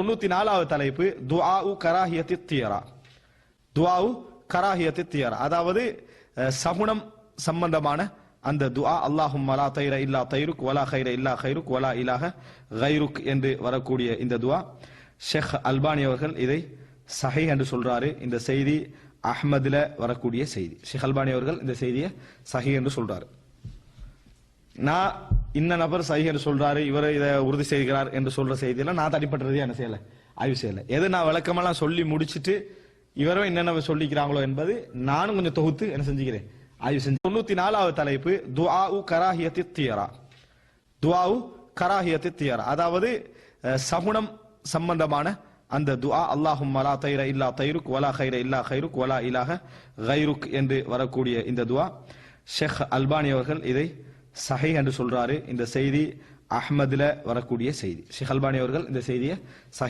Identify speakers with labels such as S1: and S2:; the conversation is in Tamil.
S1: 94வது தலைப்பு துஆஉ கராஹியத்தி தியரா. துஆஉ கராஹியத்தி தியரா, அதாவது சகுனம் சம்பந்தமான அந்த துஆ. அல்லாஹும்ம லா தைர இல்லா தைருக் வலா கைர இல்லா கைருக் வலா இலாஹ கைருக் என்று வரக்கூடிய இந்த துஆ, ஷேக் அல்பானி அவர்கள் இதை சஹீஹ் என்று சொல்றாரு. இந்த செய்தி அஹ்மதுல வரக்கூடிய செய்தி. ஷேக் அல்பானி அவர்கள் இந்த செய்தியை சஹீஹ் என்று சொல்றாரு. நான் இன்ன நபர் சஹீஹ் என்று சொல்றாரு, இவர் இதை உறுதி செய்கிறார் என்று சொல்ற செய்தியெல்லாம் நான் தனிப்பட்டதே என்ன செய்யல, ஆய்வு செய்யல. எது நான் விளக்கமெல்லாம் சொல்லி முடிச்சுட்டு இவரும் என்னென்ன சொல்லிக்கிறாங்களோ என்பது நானும் கொஞ்சம் தொகுத்து என்ன செஞ்சுக்கிறேன், ஆய்வு செஞ்சு. 94வது தலைப்பு துஆஉ கராஹியத்தி தியரா. துஆஉ கராஹியத்தி தியரா, அதாவது சகுனம் சம்பந்தமான அந்த துஆ. அல்லாஹும்ம லா தைர இல்லா தைருக் வலா கைர இல்லா கைருக் வலா இலாஹ கைருக் என்று வரக்கூடிய இந்த துஆ, ஷேக் அல்பானி அவர்கள் இதை சஹீஹ் என்று சொல்றாரு. இந்த செய்தி அஹ்மதுல வரக்கூடிய செய்தி. ஷேக் அல்பானி அவர்கள் இந்த செய்தியை சஹீஹ்